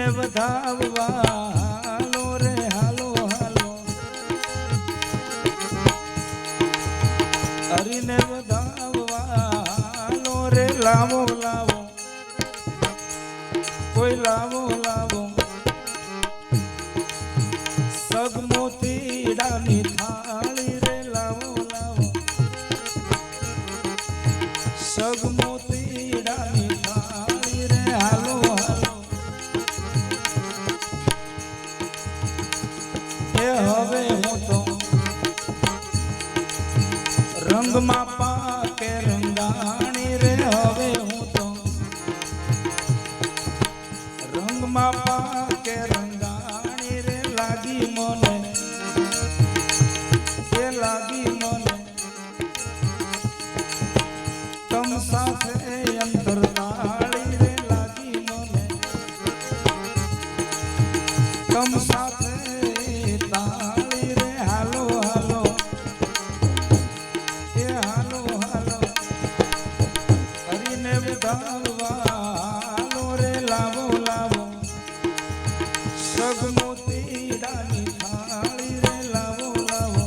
હરીને વધાવવા હાલો રે હાલો હાલો હરીને વધાવવા હાલો રે લાવો લાવો કોઈ લાવો લાવો સગમોતીડાની થાળી રે લાવો લાવો સગમોતીડાની થાળી રે હાલો હાલો એ હવે હું તો રંગમાં પાકે રંગાણી રે હવે હું તો રંગમાં પાકે રંગાણી રે લાગી મને એ લાગી મને તમ સાથે અંતર તાળી રે લાગી મને તમ સાથે તાળી રે હાલો હાલો એ હાલો હાલો કરીને વધાવવા હાલો રે લાવો લાવો સગમોતીડાની થાળી રે લાવો લાવો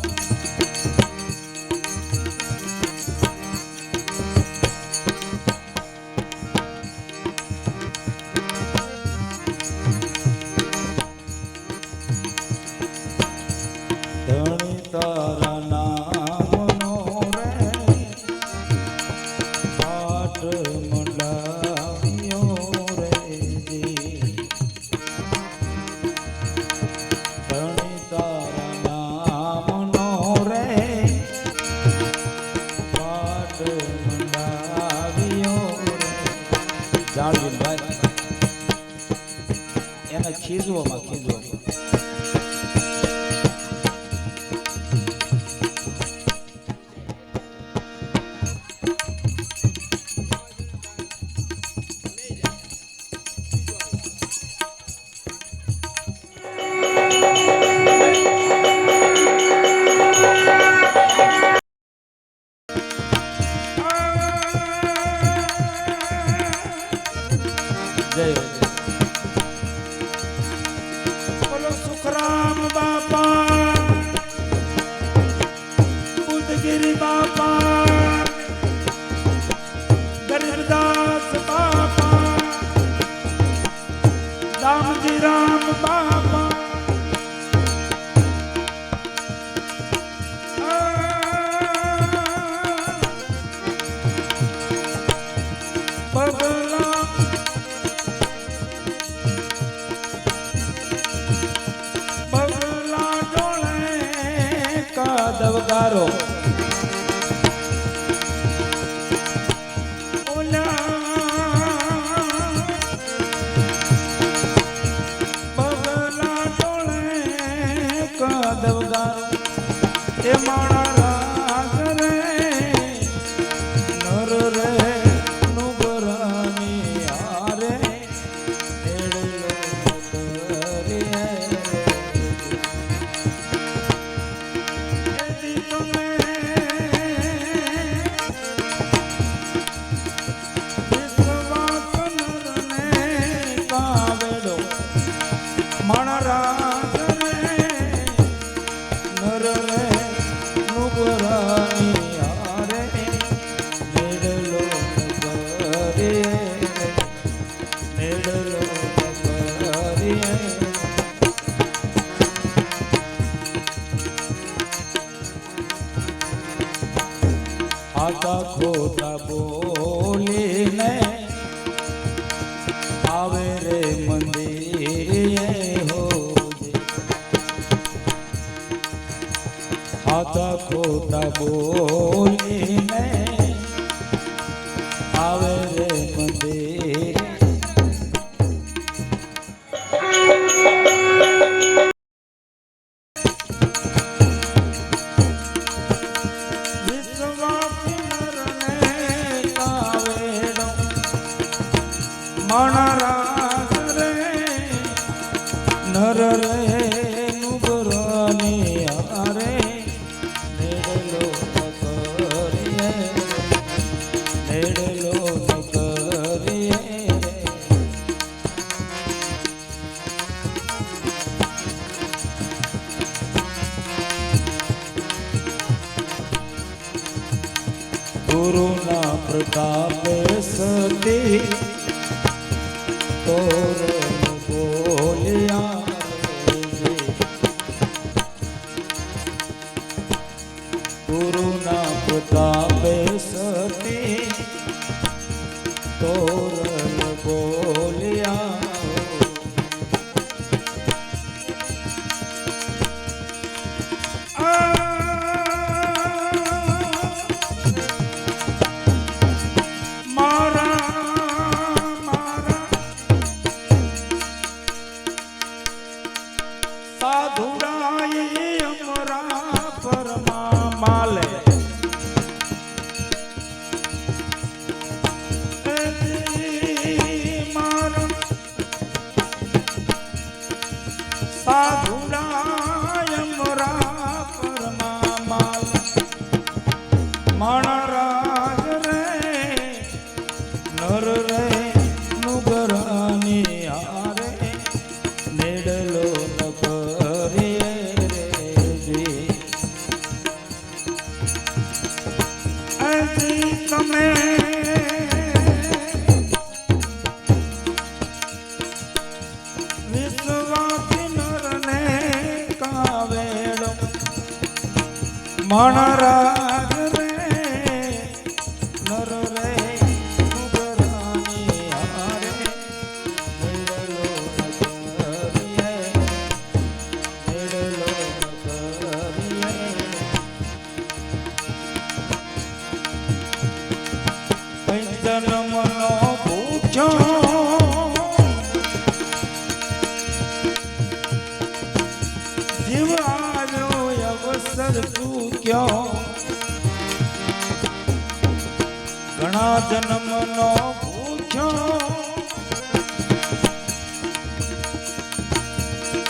ધણી તારા નામનો રે પાઠ મંડાવ્યો રે જી ધણી તારા નામનો રે પાઠ મંડાવ્યો રે જાળવીભાઈ એને ખીજવામાં જય બોલો સુખરામ બાપા બુદ્ધગીરી બાપા ગરીબદાસ બાપા દામજી રામ બાપા દવગારો બગલા ટોળે કદવગારો એ માણા રાગ રે નર રે નુગરાની આરે આતા ખોટા બોલીને આવે રે મંદિરે હો આતા ખોટા બોલીને આવે રે મંદિરે રાગ રે નર રે નુગરાની આરે નેડલો નકરીએ નેડલો નકરીએ પ્રતાપે સતી તોરણ બોલ્યા ગુરુના પ્રતાપે સતી તોરણ બોલ્યા મણરાજ રે નર રે નુગરાની હારે નેડલો ન કરીએ રેજી અજી તમે વિશ્વાસી નરને કાવેડો મણરાજ જન્મનો ભૂખ્યો જીવ આવ્યો અવસર ચૂક્યો ઘણા જન્મનો ભૂખ્યો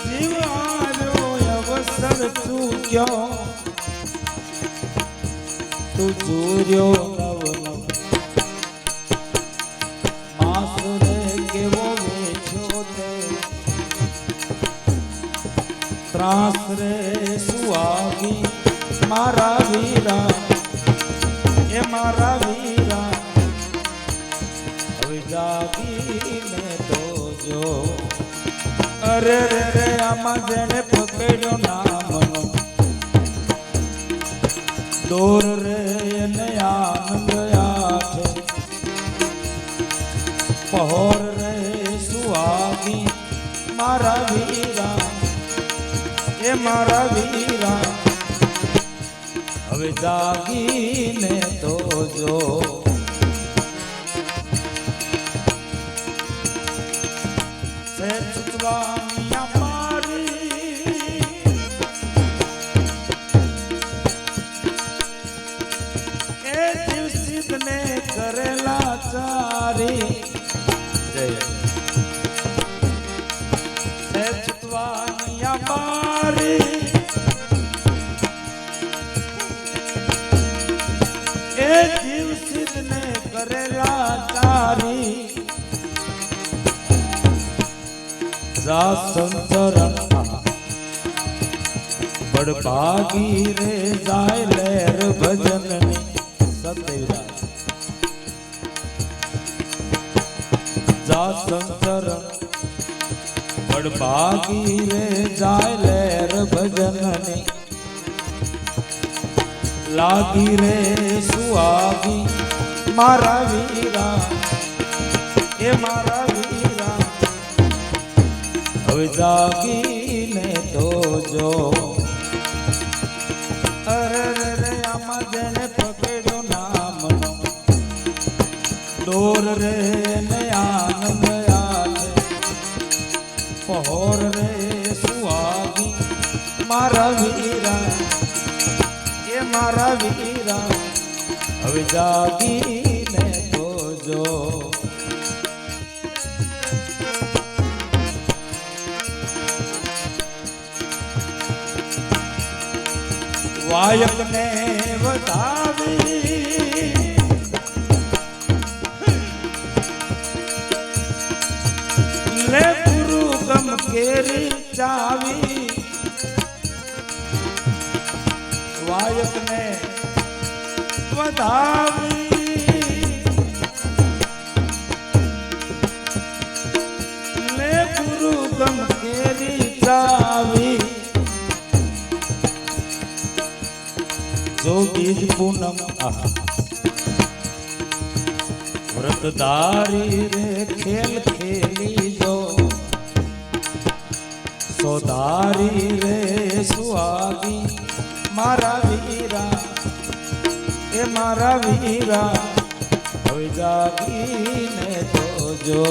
જીવ આવ્યો અવસર ચૂક્યો તું ચૂર્યો ત્રાસ રે સુવાગી મારા વીરા એ મારા વીરા હવે જાગીને તો જો અરે રે રે આમાં જેને પકડ્યો નામનો દોર રે એને આનંદ આઠે પહોર રે સુવાગી મારા વીરા એ મારા વીરા હવે જાગીને તો જો સે ચુતવાનિયા મારી એ દિવસીને કરેલા ચારી જય સે ચુતવાનિયા એ દિવસીને કરેલા તારી જા સંતરણ બડભાગી રે જાય લેર ભજનની સતૈરા જા સંતરણ બડભાગી રે જાય લેર ભજનની લાગી રે સુવાગી મારા વીરા એ મારા વીરા હવે જાગીને તો જો અરે રે આમાં જેને પકડ્યો નામનો દોર રે ને આનંદ આલે પહોર રે સુવાગી મારા વીરા મારા વીરા હવે જાગીને તો જો વાયકને વધાવી લે ગુરુ ગમ કેરી ચાવી વાયકને વધાવી બીજ પૂનમ વ્રતધારી રે ખેલ ખેલી જો સોધારી રે સુહાગી મારા વીરા એ મારા વીરા હવે જાગીને જોજો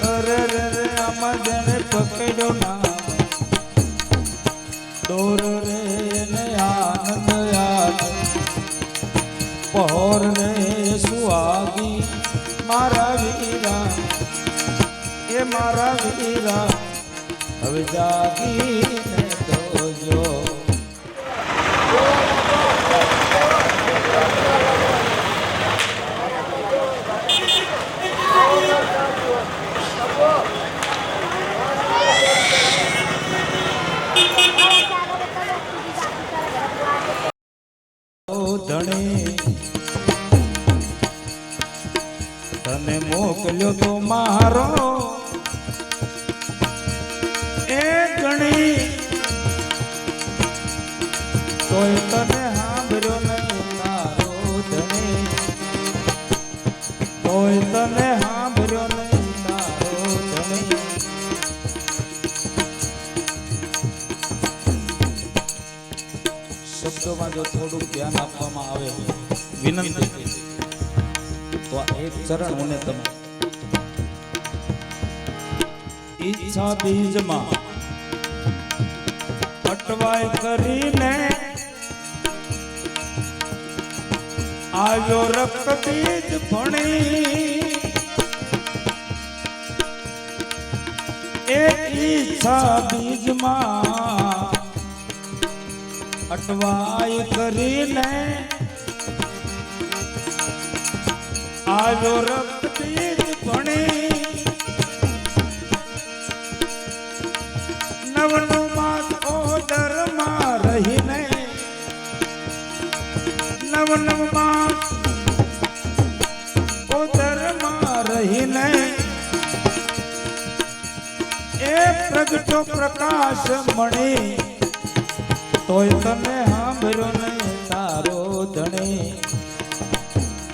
અરે રે રે આમાં જેને પકડ્યો ના દોર રે ને આનંદ યાદ પહોર રે સુહાગી મારા વીરા એ મારા વીરા હવે જાગીને જોજો ધણી તને મોકલ્યો તો મારો એ ગણી તોય તને સાંભળ્યો નહીં તારો ધણી તોય તને સાંભળ્યો નહીં તારો ધણી શબ્દોમાં જો થોડું ધ્યાન આપવામાં આવે વિનંતી તો આ એક ચરણ મને તમે ઈચ્છા બીજમાં અટવાય કરીને આવ્યો રક્ત બીજ ભણી એક ઈચ્છા બીજમાં અટવાય કરીને આવ્યો રક્ત બીજ ભણી નવનો માસ ઓદરમાં રહીને નવ માસ ઓદરમાં રહીને એ પ્રગટો પ્રકાશ મણી તોય તને સાંભળ્યો નહીં તારો ધણી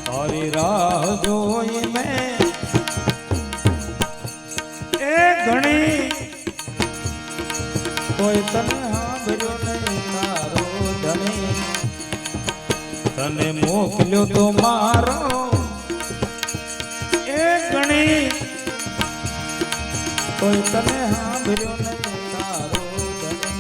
તારી રાહ જોઈ મેં એ ઘણી તોય તને સાંભળ્યો નહીં તારો ધણી તને મોકલ્યો તો મારો એ ઘણી તોય તને સાંભળ્યો નહીં તારો ધણી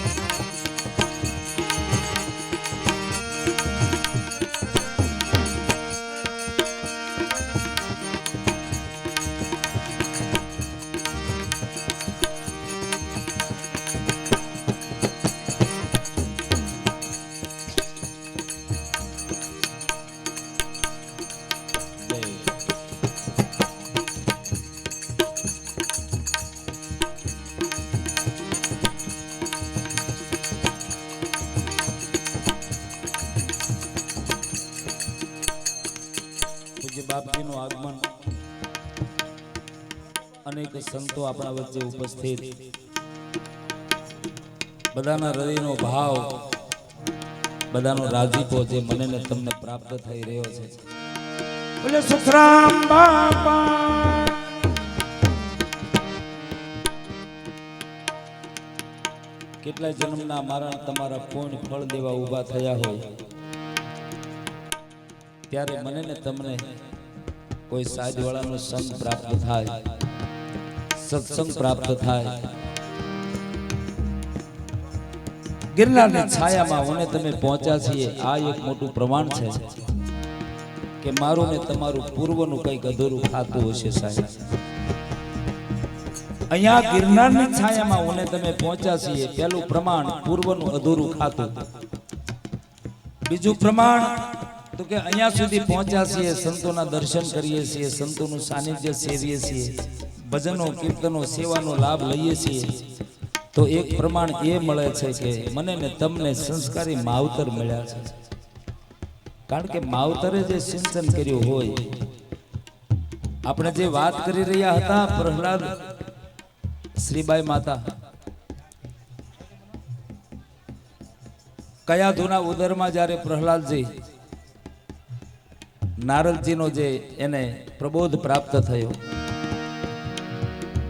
બાપજીનું આગમન અનેક સંતો આપણા વચ્ચે ઉપસ્થિત બધાના હૃદયનો ભાવ બધાનો રાજીપો જે મને ને તમને પ્રાપ્ત થઈ રહ્યો છે બોલે સુખરામ બાપા કેટલા જન્મના મારા તમારા પૂર્ણ ફળ દેવા ઊભા થયા હોય ત્યારે મને ને તમને કોઈ સાધુવાળાનો સંગ પ્રાપ્ત થાય સત્સંગ પ્રાપ્ત થાય ગિરનારની છાયામાં મને તમે પહોંચ્યા છીએ આ એક મોટું પ્રમાણ છે કે મારું ને તમારું પૂર્વનું કંઈક અધૂરું ખાતું હશે સાહેબ અહીંયા ગિરનારની છાયામાં મને તમે પહોંચ્યા છીએ પહેલું પ્રમાણ પૂર્વનું અધૂરું ખાતું બીજું પ્રમાણ તો કે અહીંયા સુધી પહોંચ્યા છીએ સંતોના દર્શન કરીએ છીએ સંતોનું સાનિધ્ય સેવીએ છીએ ભજનો કીર્તનો સેવાનો લાભ લઈએ છીએ તો એક પ્રમાણ એ મળે છે કે મને ને તમને સંસ્કારી માવતર મળ્યા છે કારણ કે માવતરે જે સિંચન કર્યું હોય આપણે જે વાત કરી રહ્યા હતા પ્રહલાદ શ્રીબાઈ માતા કયા ધૂના ઉદરમાં જ્યારે પ્રહલાદજી નારદજીનો જે એને પ્રબોધ પ્રાપ્ત થયો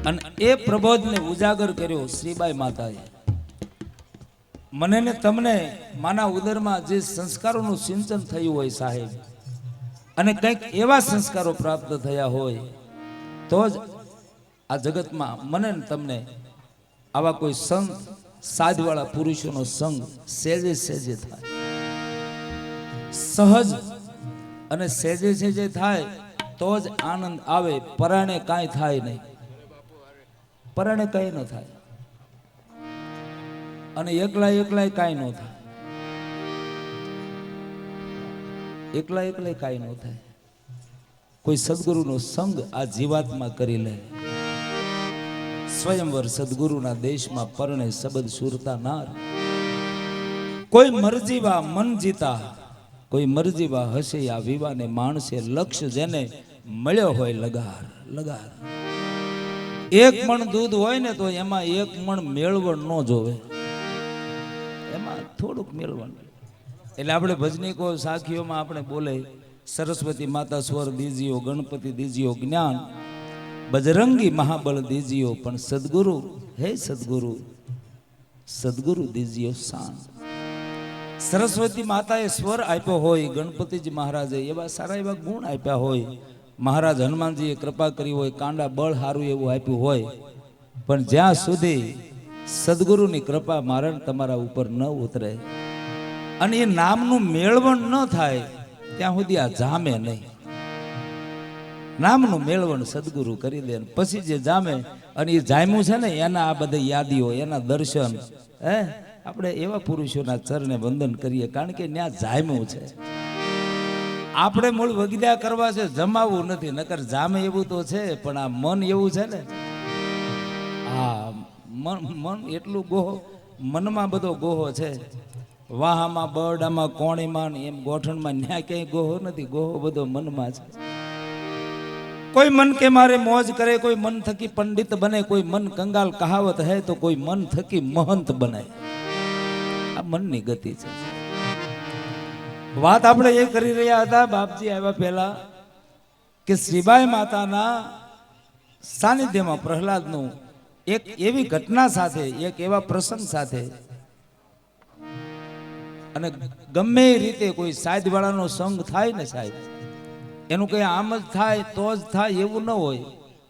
અને એ પ્રબોધને ઉજાગર કર્યો શ્રીબાઈ માતાએ. મને ને તમને માના ઉદરમાં જે સંસ્કારોનું સિંચન થયું હોય સાહેબ, અને કંઈક એવા સંસ્કારો પ્રાપ્ત થયા હોય તો જ આ જગતમાં મને ને તમને આવા કોઈ સંત સાધવાળા પુરુષોનો સંગ સહેજે સહેજે થાય. સહજ અને સહેજે સહેજે થાય તો જ આનંદ આવે. પરાણે કાંઈ થાય નહીં, પરાણે કાંઈ ન થાય, અને એકલા એકલાય કાંઈ ન થાય, એકલા એકલાય કાંઈ ન થાય. કોઈ સદગુરુનો સંગ આ જીવાત્મા કરી લે. સ્વયંવર સદગુરુના દેશમાં પરણે શબ્દ સુરતા નાર. કોઈ મરજીવા મન જીતા, કોઈ મરજીવા હશે આ વિવાને માણસે. લક્ષ્ય જેને મળ્યો હોય લગાર લગાર. એક મણ દૂધ હોય ને તો એમાં એક મણ મેળવણ ન જોવે, એમાં થોડુંક મેળવણ. એટલે આપણે ભજનીકો સાખીઓમાં આપણે બોલે સરસ્વતી માતા સ્વર દીજીઓ, ગણપતિ દીજીઓ જ્ઞાન, બજરંગી મહાબળ દીજીઓ, પણ સદગુરુ હે સદગુરુ, સદગુરુ દીજીઓ શાન. સરસ્વતી માતાએ સ્વર આપ્યો હોય, ગણપતિજી મહારાજે એવા સારા એવા ગુણ આપ્યા હોય, મહારાજ હનુમાનજીએ કૃપા કરી હોય, કાંડા બળ સારું એવું આપ્યું હોય, પણ જ્યાં સુધી સદગુરુની કૃપા મારણ તમારા ઉપર ન ઉતરે અને એ નામનું મેળવણ ન થાય ત્યાં સુધી આ જામે નહીં. નામનું મેળવણ સદગુરુ કરી દે, પછી જે જામે. અને એ જામ્યું છે ને એના આ બધી યાદીઓ, એના દર્શન, હે આપણે એવા પુરુષોના ચરણે વંદન કરીએ, કારણ કે ત્યાં જામ્યું છે. આપણે મૂળ વગડ્યા કરવા છે, જમાવવું નથી. નકર જામે એવું તો છે, પણ આ મન એવું છે ને, આ મન એટલું ગોહો, મનમાં બધો ગોહો છે. વાહામાં, બરડામાં, કોણીમાં, એમ ગોઠણમાં ન્યા ક્યાંય ગોહો નથી. ગોહો બધો મનમાં છે. કોઈ મન કે મારે મોજ કરે, કોઈ મન થકી પંડિત બને, કોઈ મન કંગાલ કહાવત હે તો કોઈ મન થકી મહંત બને. આ મનની ગતિ છે. વાત આપણે એ કરી રહ્યા હતા બાપજી આવ્યા પહેલા કે શ્રીબાઈ માતાના સાનિધ્યમાં પ્રહલાદનું એક એવી ઘટના સાથે, એક એવા પ્રસંગ સાથે, અને ગમે એ રીતે કોઈ સાધવાળાનો સંગ થાય ને સાહેબ, એનું કઈ આમ જ થાય તો જ થાય એવું ન હોય.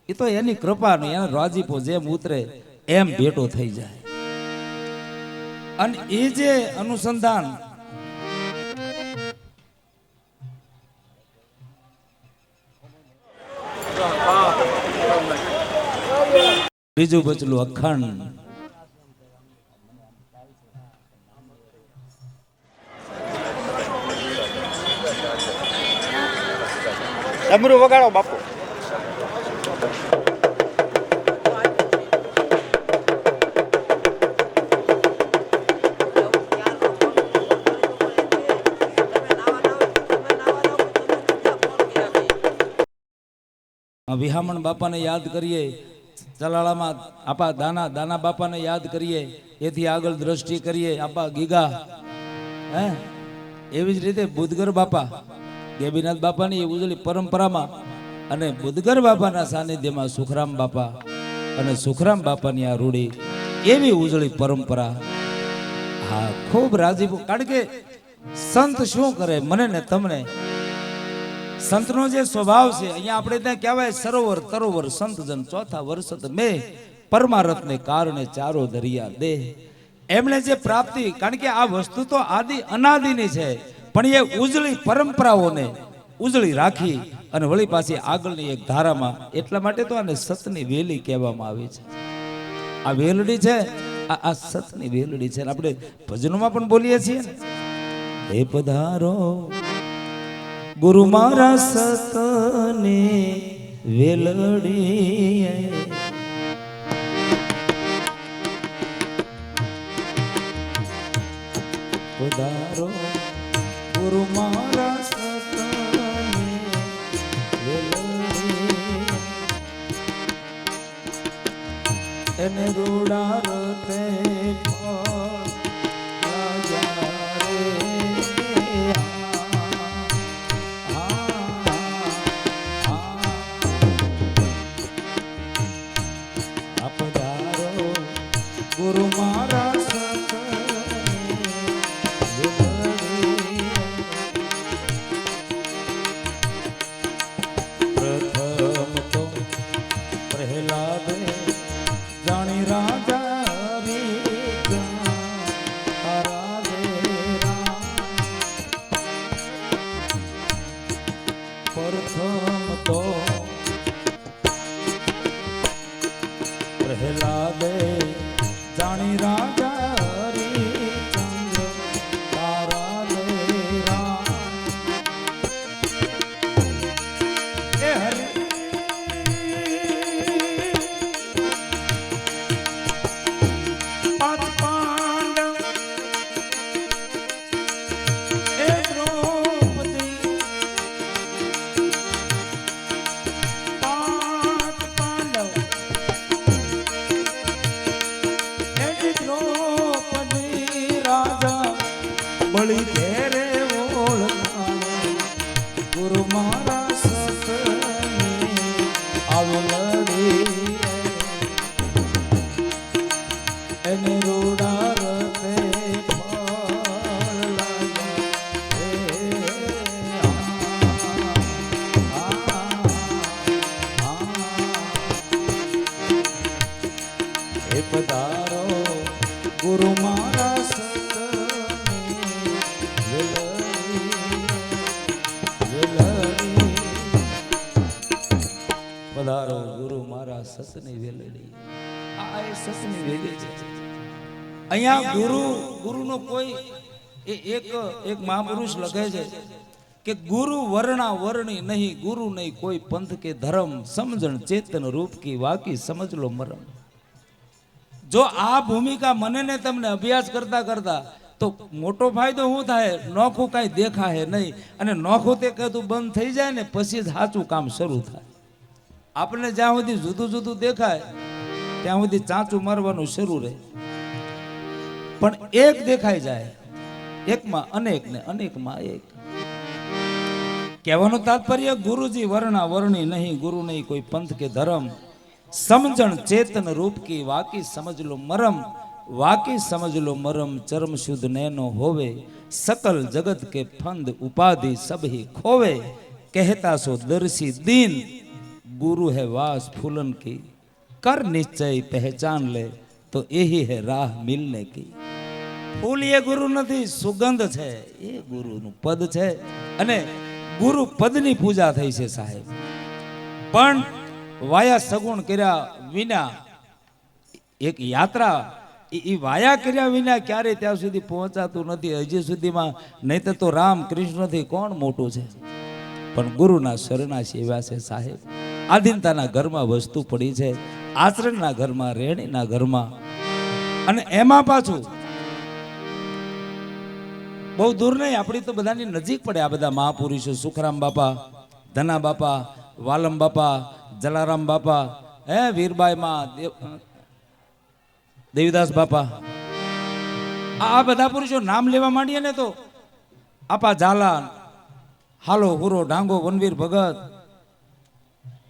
એ તો એની કૃપાનો, એનો રાજીપો જેમ ઉતરે એમ ભેટો થઈ જાય. અને એ જે અનુસંધાન બીજું બચલું અખંડ. ડમરું વગાડો બાપુ. વિહામણ બાપાને યાદ કરીએ, ચલાળામાં આપા દાના બાપાને યાદ કરીએ, એથી આગળ દ્રષ્ટિ કરીએ આપા ગીગા, હે એવી જ રીતે બુદ્ધગર બાપા, ગેબીનાથ બાપાની ઉજળી પરંપરામાં અને બુદ્ધગર બાપાના સાનિધ્યમાં સુખરામ બાપા અને સુખરામ બાપાની આ રૂડી એવી ઉજળી પરંપરા. હા, ખૂબ રાજીપો. કારણ કે સંત શું કરે મને ને તમને, સંતનો જે સ્વભાવ છે, અહીંયા આપણે ત્યાં કહેવાય સરોવર તરોવર સંતજન ચોથા વર્ષત મેં પરમારથને કારણે ચારો દરિયા દે. એમણે જે પ્રાપ્તિ, કારણ કે આ વસ્તુ તો આદિ અનાદિની છે, પણ એ ઉજળી પરંપરાઓને ઉજળી રાખી અને વળી પાછી આગળની એક ધારામાં, એટલા માટે તો આને સતની વેલી કહેવામાં આવી છે. આ વેલડી છે, આ સતની વેલડી છે. આપણે ભજનોમાં પણ બોલીએ છીએ ને, હે પધારો ગુરુ મારા સતની વેલડી, પધારો ગુરુ મારા સતની વેલડી, એને રૂડા રતે રાજા પ્રથમ તો પ્રહલાદે જાણી રાજા હરિચંદ્ર તારા લેરા એ હરિ પાંચ પાંડવ એ દ્રૌપદી પાંચ પાંડવ એ દ્રૌપદી રાજા બળી ઘેરે ઓળખાણે ગુરુ મારા સતને આવલડી એને રૂડા રતે ફળ લાગ્યા હે પધારો ગુરુ મારા સતને વેલડી પધારો ગુરુ મારા સતની વેલડી આ એ સતની વેલી છે અહીંયા ગુરુનો કોઈ એક મહાપુરુષ લખે છે કે ગુરુ વર્ણા વર્ણી નહીં ગુરુ નહીં કોઈ પંથ કે ધર્મ સમજણ ચેતન રૂપ કી વાકી સમજ લો મરમ જો આ ભૂમિકા મને ને તમને અભ્યાસ કરતા કરતા તો મોટો ફાયદો શું થાય નોખું કાંઈ દેખાય નહીં અને નોખું તે કહેતું બંધ થઈ જાય ને પછી જ સાચું કામ શરૂ થાય આપણને જ્યાં સુધી જુદું જુદું દેખાય ત્યાં સુધી ચાંચું મારવાનું શરૂ રહે પણ એક દેખાઈ જાય એકમાં અનેક ને અનેકમાં એક કહેવાનું તાત્પર્ય ગુરુજી વર્ણા વર્ણી નહીં ગુરુ નહીં કોઈ પંથ કે ધર્મ સમજણ ચેતન રૂપ કી વાકી સમજ લો મરમ વાકી સમજ લો મરમ ચરમ શુદ્ધ નैनो હોવે सकल जगत के फंद उपाधि सब ही खोवे कहता सो दर्शी दीन गुरु है वास फूलन की कर निश्चय पहचान ले तो यही है राह मिलने की ફૂલ એ ગુરુ નથી સુગંધ છે એ ગુરુનું પદ છે અને ગુરુ પદની પૂજા થઈ છે સાહેબ પણ વાયા સગુણ કર્યા વિના એક યાત્રા એ વાયા કર્યા વિના ક્યારે ત્યાં સુધી પહોંચાતું નથી હજી સુધીમાં નહીં તો રામ કૃષ્ણથી કોણ મોટું છે પણ ગુરુના શરણા સેવા છે સાહેબ આધીનતાના ઘરમાં વસ્તુ પડી છે આચરણના ઘરમાં રેણીના ઘરમાં અને એમાં પાછું બહુ દૂર નહીં આપણી તો બધાની નજીક પડે આ બધા મહાપુરુષો સુખરામ બાપા ધના બાપા વાલમ બાપા જલારામ બાપા હે વીરબાઈમાં દેવીદાસ બાપા આ બધા પુરુષો નામ લેવા માંડીએ ને તો આપા ઝાલા હાલો હુરો ડાંગો વનવીર ભગત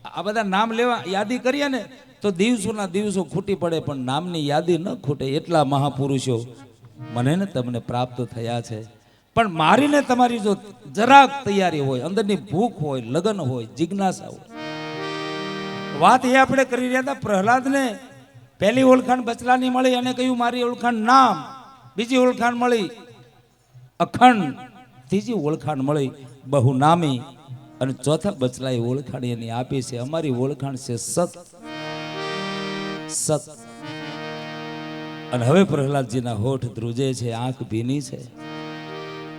આ બધા નામ લેવા યાદી કરીએ ને તો દિવસોના દિવસો ખૂટી પડે પણ નામની યાદી ન ખૂટે એટલા મહાપુરુષો મને ને તમને પ્રાપ્ત થયા છે પણ મારીને તમારી જો જરાક તૈયારી હોય અંદરની ભૂખ હોય લગન હોય જિજ્ઞાસા હોય વાત એ આપણે કરી રહ્યા હતા પ્રહલાદને પહેલી ઓળખાણ બચલાની મળી અને કહ્યું મારી ઓળખાણ નામ બીજી ઓળખાણ મળી અખંડ ત્રીજી ઓળખાણ મળી બહુ નામી અને ચોથા બચલાએ ઓળખાણ એની આપી છે અમારી ઓળખાણ છે સત સત અને હવે પ્રહલાદજીના હોઠ ધ્રુજે છે આંખ ભીની છે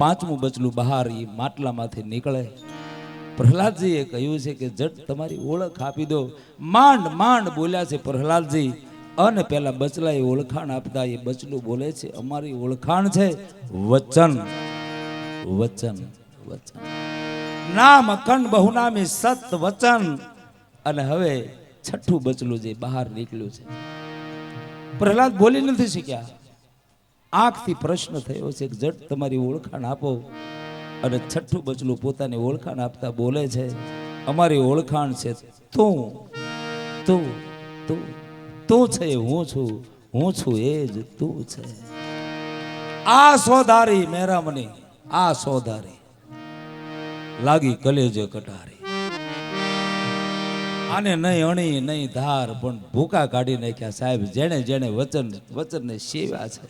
પાંચમું બચલું બહાર એ માટલામાંથી નીકળે પ્રહલાદજીએ કહ્યું છે કે જટ તમારી ઓળખ આપી દો માંડ માંડ બોલ્યા છે પ્રહલાદજી અને પેલા બચલાએ ઓળખાણ આપતા એ બચલું બોલે છે અમારી ઓળખાણ છે વચન વચન વચન નામ અખંડ બહુનામી સત વચન અને હવે છઠ્ઠું બચલું જે બહાર નીકળ્યું છે પ્રહલાદ બોલી નથી શક્યા આંખથી પ્રશ્ન થયો છે જટ તમારી ઓળખાણ આપો અને છઠ્ઠું બચલું પોતાની ઓળખાણ આપતા બોલે છે અમારી ઓળખાણ છે તું તું તું તું છે હું છું એ જ તું છે આ સોધારી મેરામની આ સોધારી લાગી કલેજે કટારી આને નહીં અણી નહીં ધાર પણ ભૂકા કાઢી નાખ્યા સાહેબ જેણે જેણે વચનને સેવા છે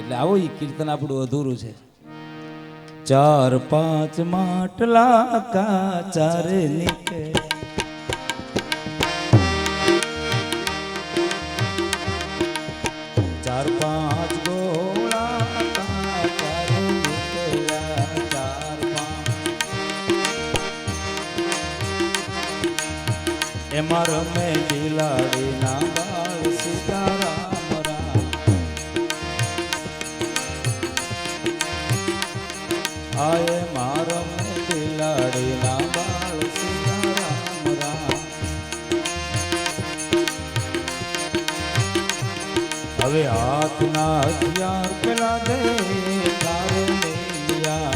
એટલે આવો એ કીર્તન આપણું અધૂરું છે. ચાર પાંચ માટલા કાચારે નીકળે, ચાર પાંચ ગોળા કાચારે નીકળ્યા, ચાર પાંચ એમાં રમે બિલાડીના બાળ સીતારામ રામ. આયે મારો મેં બિલાડીના બાળ સીતારામ રામ. હવે હાથના હથિયાર પેલા દે તારે મેલિયા,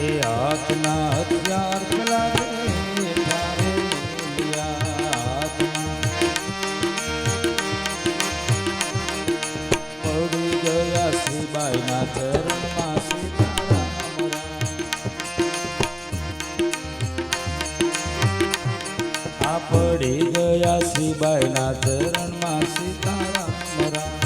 એ હાથના હથિયાર પેલા દે તારે મેલિયા. પડી ગયા શ્રીબાઈના ચરણમાં સીતારામ રામ. આ પડી ગયા શ્રીબાઈના ચરણમાં સીતારામ રામ.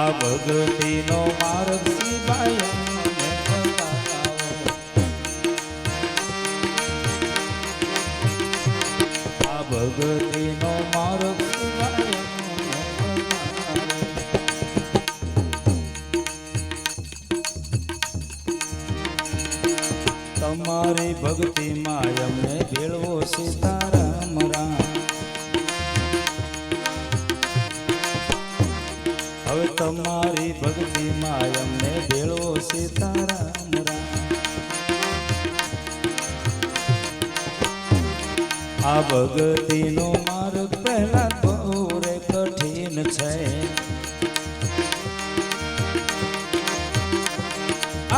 આ ભગતીનો માર્ગ શ્રીબાઈ અમને બતાવો, આ ભગતીનો માર્ગ શ્રીબાઈ અમને બતાવો. તમારી ભક્તિમાં અમને ભેળવો સીતારામ રામ. હવે તમારી ભક્તિમાં અમને ભેળવો સીતારામ રામ. આ ભક્તિનો માર્ગ પહેલા બહુ રે કઠિન છે,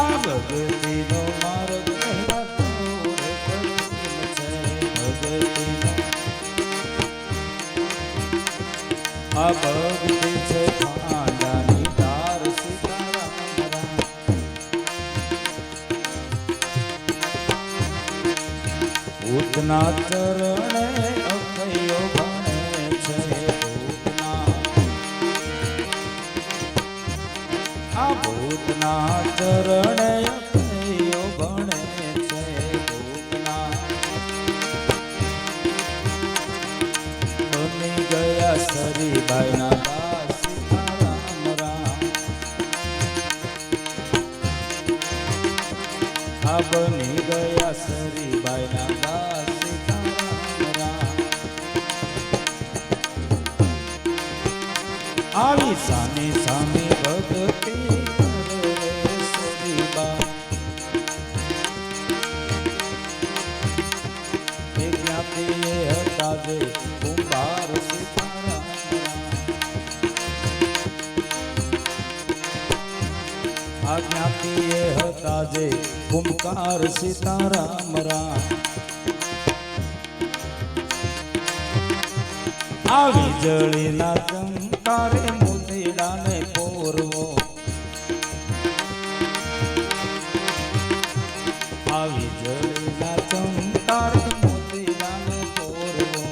આ ભક્તિનો માર્ગ પહેલા બહુ રે કઠિન છે. ભક્તિનો આ ભક્તિ છે ખાંડાની ધાર સીતારામ રામ. ભૂતના ચરણે અભયો ભણે છે, આ ભૂતના ચરણે અભયો ભણે છે. ભૂતના બની ગયા સરીબાઈના દાસ સીતારામ રામ. આ બની ગયા સરીબાઈના દાસ સીતારામ રામ. આવી સાની સામી ભક્તિ કરે સરીબા, એ જ્ઞાતિએ હતા જે કુંભાર સીતારામ રામ. આ જ્ઞાતિએ હતા જે કુંભાર સીતારામ રામ. આ વીજળીના ચમકારે મોતીડાને પોરવો, આ વીજળીના ચમકારે મોતીડાને પોરવો.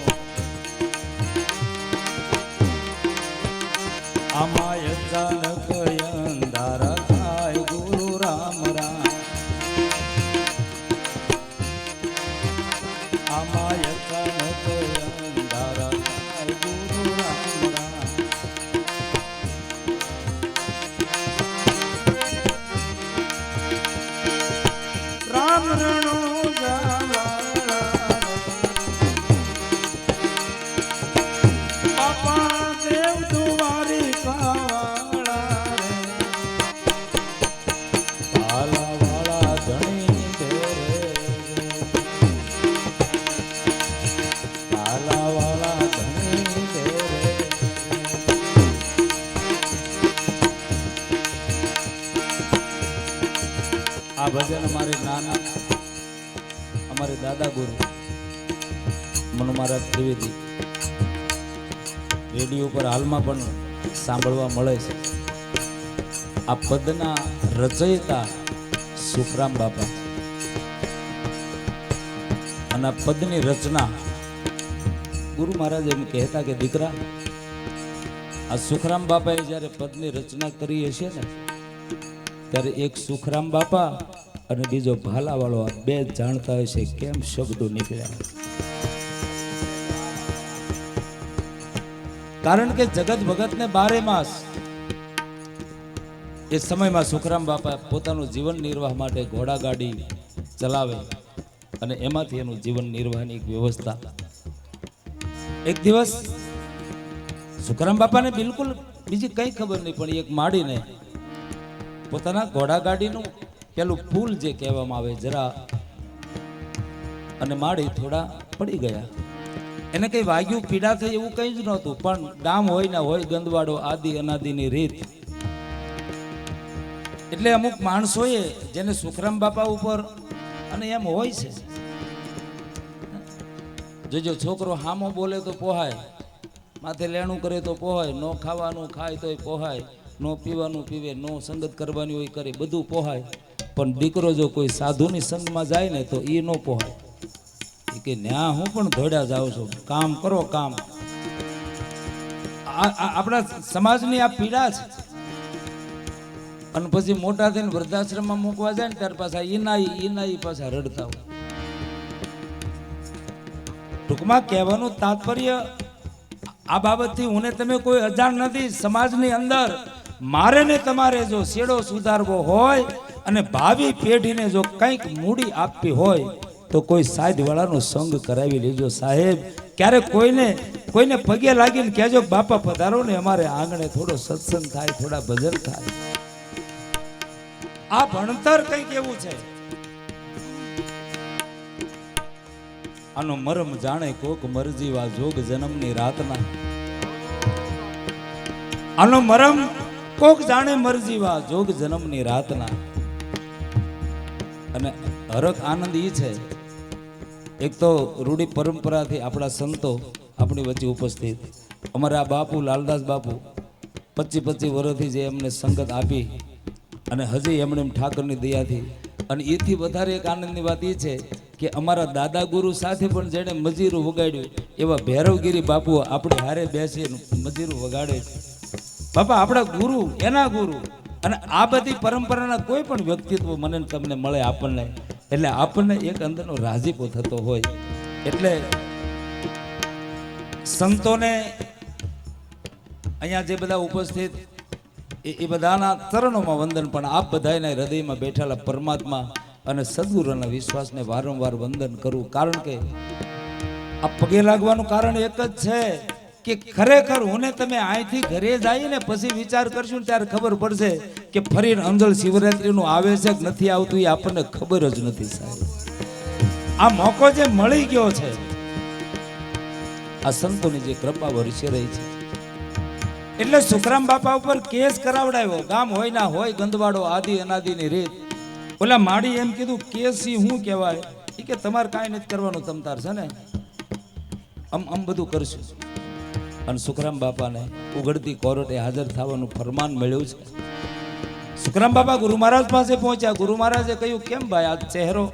આમાં અચાનક અંધારા થાય ગુરુ રામ રામ. આમાં અચાનક અંધારા થાય ગુરુ રામ રામ. રામ રણો જાવાળા, બાપા દેવ દુવારી કાવાળા રે. ભાલાવાળા ધણી દેરે, ભાલાવાળા ધણી દેરે. આ ભજન અમારે નાના અમારે દાદા ગુરુ મનુ મહારાજ ત્રિવેદી રેડિયો પર હાલમાં પણ સાંભળવા મળે છે. આ પદના રચયિતા સુખરામ બાપા અને આ પદની રચના ગુરુ મહારાજ એમ કહેતા કે દીકરા, આ સુખરામ બાપાએ જ્યારે પદની રચના કરી હશે ને, ત્યારે એક સુખરામ બાપા અને બીજો ભાલાવાળો આ બે જાણતા હશે કેમ શબ્દો નીકળ્યા. કારણ કે જગત ભગતને 12 માસ એ સમયમાં સુખરામ બાપા પોતાનું જીવન નિર્વાહ માટે ઘોડાગાડી ચલાવે અને એમાંથી એનું જીવન નિર્વાહની એક વ્યવસ્થા. એક દિવસ સુખરામ બાપાને બિલકુલ બીજી કઈ ખબર નહીં, પણ એક માડીને પોતાના ઘોડાગાડીનું પેલું પુલ જે કહેવામાં આવે જરા અને માડી થોડા પડી ગયા. એને કઈ વાગ્યું, પીડા થઈ એવું કઈ જ નહોતું, પણ ગામ હોય ને હોય ગંદવાડો આદિ અનાદિની રીત. એટલે અમુક માણસોએ જેને સુખરામ બાપા ઉપર અને એમ હોય છે, જોજો છોકરો હામો બોલે તો પોહાય, માથે લેણું કરે તો પોહાય, નો ખાવાનું ખાય તોય પોહાય, નો પીવાનું પીવે, નો સંગત કરવાની હોય કરે, બધું પોહાય. પણ દીકરો જો કોઈ સાધુની સંગમાં જાય ને તો એ નો પોહાય. કે ન્યા હું પણ ધોડ્યા જાઉં છું, કામ કરો કામ. આપણા સમાજની આ પીડા છે. અને પછી મોટા થઈને વૃદ્ધાશ્રમમાં મૂકવા જાય ને ત્યાર પાછા ઈનાઈ પાછા રડતા હોય. ટૂંકમાં કહેવાનું તાત્પર્ય આ બાબતથી હું ને તમે કોઈ અજાણ નથી. સમાજની અંદર મારે ને તમારે જો શેડો સુધારવો હોય અને ભાવિ પેઢીને જો કંઈક મૂડી આપવી હોય તો કોઈ સાધવાળાનો સંગ કરાવી લેજો સાહેબ. ક્યારેક કોઈને પગે લાગીને કહેજો બાપા પધારો ને અમારે આંગણે થોડો સત્સંગ થાય, થોડા ભજન થાય. આ ભણતર કંઈક એવું છે, આનો મરમ જાણે કોક મરજીવા જોગ જન્મની રાતના. આનો મરમ કોક જાણે મરજીવા જોગ જન્મની રાતના. અને હરખ આનંદ ઈ છે, એક તો રૂઢી પરંપરાથી આપણા સંતો આપણી વચ્ચે ઉપસ્થિત. અમારા બાપુ લાલદાસ બાપુ 25 વર્ષથી જે એમને સંગત આપી અને હજી એમણે ઠાકરની દયાથી. અને એથી વધારે એક આનંદની વાત એ છે કે અમારા દાદા ગુરુ સાથે પણ જેણે મજીરું વગાડ્યું એવા ભૈરવગીરી બાપુ આપણે હારે બેસીને મજીરું વગાડે છે. બાપા આપણા ગુરુ, એના ગુરુ. અને આ બધી પરંપરાના કોઈ પણ વ્યક્તિત્વ મને તમને મળે આપણને, એટલે આપણને એક અંદરનો રાજીપો થતો હોય. એટલે સંતોને અહીંયા જે બધા ઉપસ્થિત એ બધાના ચરણોમાં વંદન, પણ આપ બધાના હૃદયમાં બેઠેલા પરમાત્મા અને સદગુરુના વિશ્વાસને વારંવાર વંદન કરું. કારણ કે આ પગે લાગવાનું કારણ એક જ છે કે ખરેખર હું ને તમે અહીંથી ઘરે જઈએ ને પછી વિચાર કરશું ત્યારે ખબર પડશે કે ફરી અંજળ શિવરાત્રીનું આવે છે કે નથી આવતું એ આપણને ખબર જ નથી સાહેબ. આ મોકો જે મળી ગયો છે, આ સંતોની જે કૃપા વરસી રહી છે. એટલે સુખરામ બાપા ઉપર કેસ કરાવડાવ્યો. ગામ હોય ના હોય ગંદવાડો આદિ અનાદિની રીત. ઓલા માડી એમ કીધું કેસી શું કહેવાય? એ કે તમારે કાંઈ નથી કરવાનું, તમતાર છે ને આમ બધું કરશું. અને સુખરામ બાપાને ઉઘડતી કોર્ટે હાજર થવાનું ફરમાન મળ્યું છે. સુખરામ બાપા ગુરુ મહારાજ પાસે પહોંચ્યા. ગુરુ મહારાજે કહ્યું કેમ ભાઈ આ ચહેરો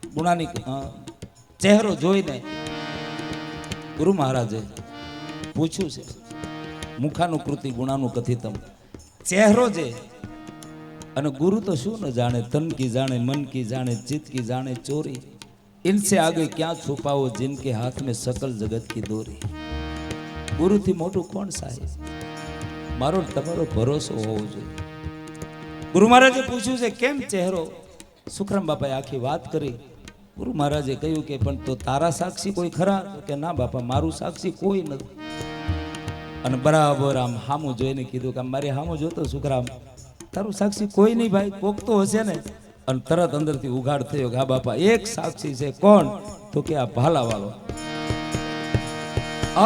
ગુણાની ચહેરો જોઈને ગુરુ મહારાજે પૂછ્યું છે મુખાનું કૃતિ ગુણાનું કથિતમ. ચહેરો જે અને ગુરુ તો શું ન જાણે, તન કી જાણે, મન કી જાણે, ચિત્ત કી જાણે ચોરી, इनसे आगे क्या छुपाओ जिनके हाथ में सकल जगत की दोरी. ગુરુથી મોટું કોણ સાહેબ? મારો તમારો ભરોસો હોવો જોઈએ. ગુરુ મહારાજે પૂછ્યું છે કેમ ચહેરો? સુખરામ બાપાએ આખી વાત કરી. ગુરુ મહારાજે કહ્યું કે પણ તો તારા સાક્ષી કોઈ ખરા? કે ના બાપા મારું સાક્ષી કોઈ નથી. અને બરાબર આમ હામું જોઈને કીધું કે મારી હામું જોતો સુખરામ, તારું સાક્ષી કોઈ નહીં ભાઈ, કોક તો હશે ને. અને તરત અંદરથી ઉઘાડ થયો કે હા બાપા એક સાક્ષી છે. કોણ? તો કે આ ભાલાવાળો.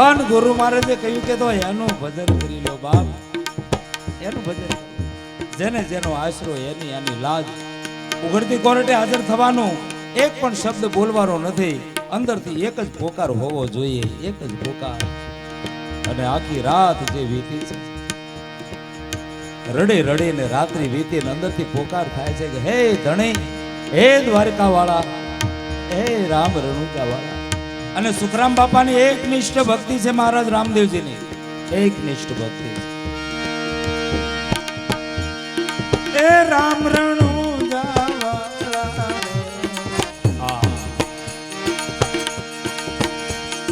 અન ગુરુ મહારાજે કહ્યું કે તો એનું ભજન કરી લો બાપ, એનું ભજન. જેને જેનો આશરો એની એની લાજ. ઉઘડતી કોર્ટે હાજર થવાનું, એક પણ શબ્દ બોલવાનો નથી. અંદરથી એક જ પોકાર હોવો જોઈએ, એક જ પોકાર. અને આખી રાત જે વીતી છે, રડે રડે ને રાત્રિ વીતી ને અંદરથી પોકાર થાય છે કે હે ધણી હે દ્વારકા વાળા, હે રામ રણુજા વાળા. અને સુખરામ બાપાની એકનિષ્ઠ ભક્તિ છે મહારાજ રામદેવજીની, એકનિષ્ઠ ભક્તિ. એ રામ રણુજા વાળા હા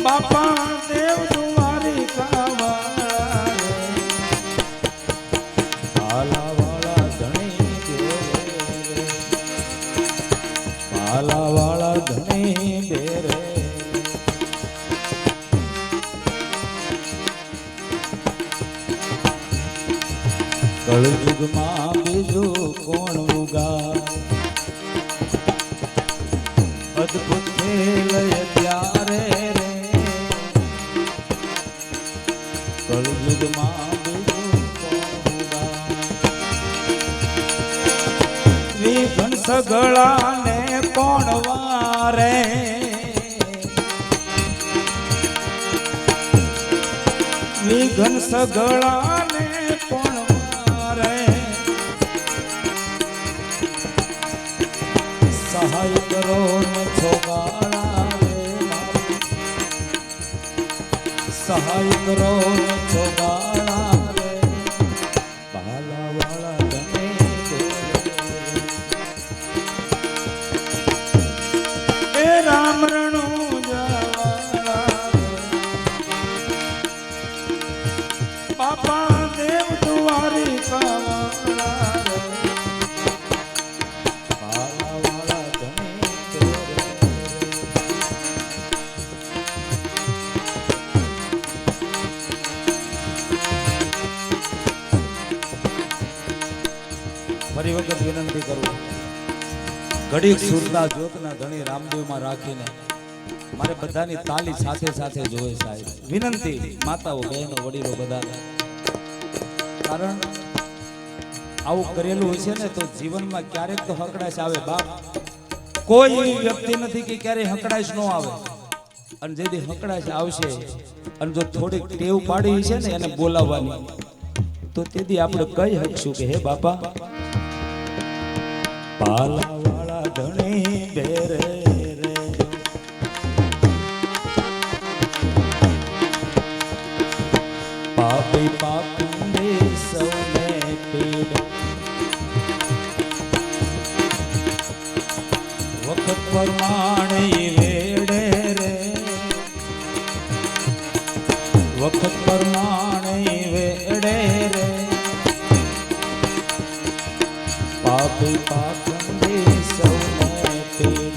બાપા દેવ દ્વારિકા વાળા પાલા વાળા ધણી બેરે, પાલા વાળા ધણી બેરે. કળયુગમાં બીજું કોણ ઉગા, અદભુત ખેલય ત્યારે રે. કળયુગમાં બીજું કોણ ઉગા, વિઘ્ન સગળાને કોણ વારે. વિઘ્ન સગળાને કોણ સહાય કરો ને છોગાળા રે બાપુ, સહાય કરો ને છોગાળા રે. પાલા વાળા ધણી એ રામ રણુજા વાળા બાપા દેવ દ્વારિકા વાળા. ફરી વખત વિનંતી કરું, ઘડીક સુરતા જ્યોતના ધણી રામદેવમાં રાખીને મારે બધાની તાલી સાથે સાથે જોવે સાહેબ. વિનંતી માતાઓ બહેનો વડીલો બધા, કારણ આવું કરેલું હોય છે ને તો જીવનમાં ક્યારેક તો હકડાશ આવે. બાપ કોઈ એવી વ્યક્તિ નથી કે ક્યારેય હકડાશ ન આવે. અને જેથી હકડાશ આવશે અને જો થોડીક ટેવ પાડી છે ને એને બોલાવવાની, તો તેથી આપણે કહી શકશું કે હે બાપા પાલા વાળા ધણી બેરે રે. પાપી પાપુંડે સૌને પીડ, વખત પ્રમાણે વેડે રે. વખત પ્રમાણે વેડે રે. પાપી પાપુંડે સૌને પીડ,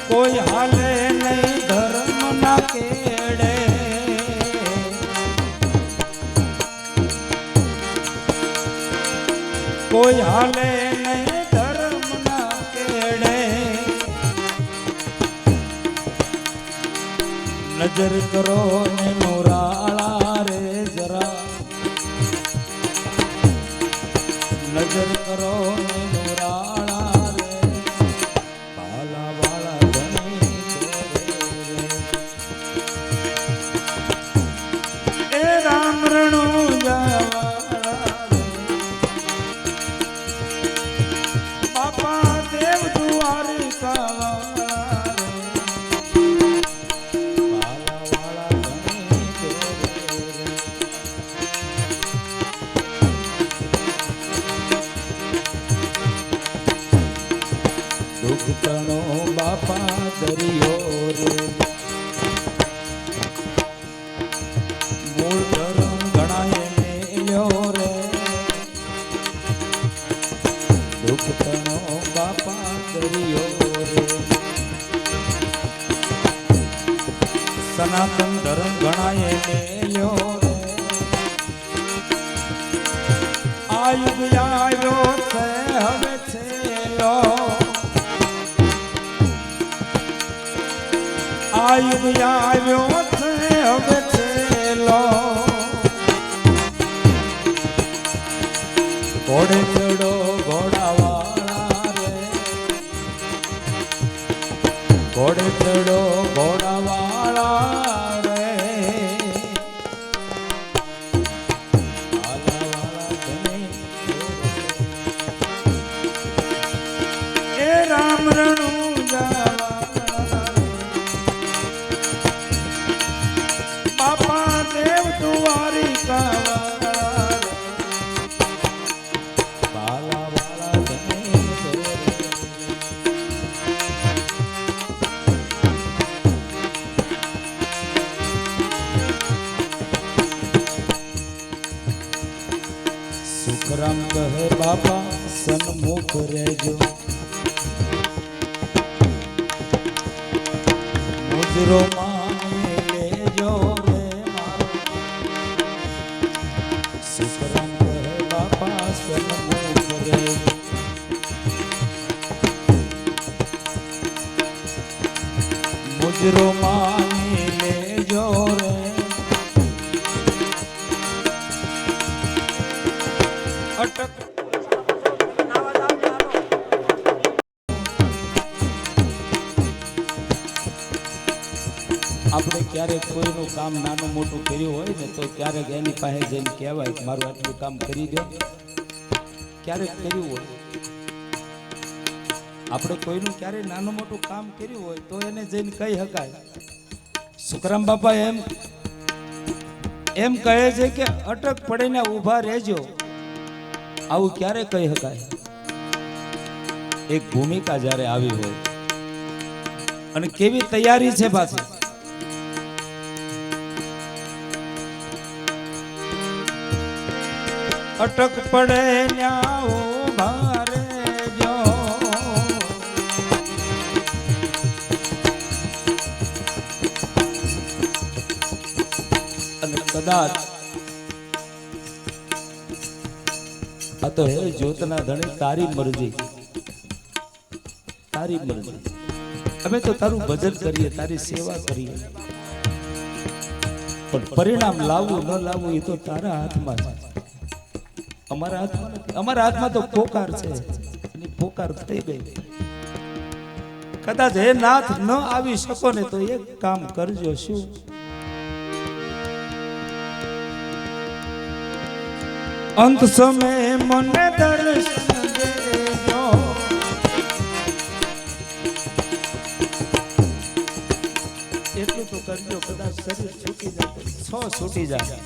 કોઈ હાલે નહીં ધર્મ ના કેડે. કોઈ હાલે નહીં ધર્મ ના કેડે. નજર કરો ને મુરાળા રે જરા, નજર કરો ને મુરાળા રે. પાલા વાળા ધણી એ રામ રણુજા વાળા બાપા દેવ દ્વારિકા વાળા. પાલા વાળા ધણી દુઃખ તણો બાપા દરિયો રે. મૂળ ધર્મ ગણાય મેલ્યો રે. દુઃખ તણો બાપા દરિયો રે. સનાતન ધર્મ ગણાય મેલ્યો રે. આ યુગ આવ્યો છે હવે છેલ્લો. આ યુગ આવ્યો છે હવે છેલ્લો. ઘોડે ચડો ઘોડા વાળા રે. ઘોડે ચડો ઘોડા વાળા રે. પાલા વાળા ધણી બાપા દેવ દ્વારિકા વાલા વાલા ધણી સુખરામ કહે બાપા સન્મુખ રહેજો મુજરો માને લેજો રે મારો સુખરામ કહે બાપા સન્મુખ રહેજો મુજરો માને લેજો રે અટક આપણે ક્યારેક કોઈનું કામ નાનું મોટું કર્યું હોય ને તો ક્યારેક એની પાસે જઈને કહેવાય કે મારું આટલું કામ કરી દો. ક્યારેક કર્યું હોય આપણે કોઈનું ક્યારેય નાનું મોટું કામ કર્યું હોય તો એને જઈને કહી શકાય. સુખરામ બાપા એમ કહે છે કે અટક પડીને ઊભા રહેજો. આવું ક્યારે કહી શકાય? એક ભૂમિકા જ્યારે આવી હોય અને કેવી તૈયારી છે પાછી. અટક પડે ન્યા ઊભા રહેજો અને કદાચ આ તો હે જ્યોતના ધણી તારી મરજી, તારી મરજી. અમે તો તારું ભજન કરીએ, તારી સેવા કરીએ, પણ પરિણામ લાવવું ન લાવવું એ તો તારા હાથમાં છે, અમારા હાથમાં નથી. અમારા હાથમાં તો પોકાર છે, એની પોકાર થઈ ગઈ. કદાચ હે નાથ ન આવી શકો ને તો એક કામ કરજો. શું? અંત સમયે મને દર્શન દેજો. એટલું તો કરજો, કદાચ શરીર છૂટી જાય, છૂટી જાય.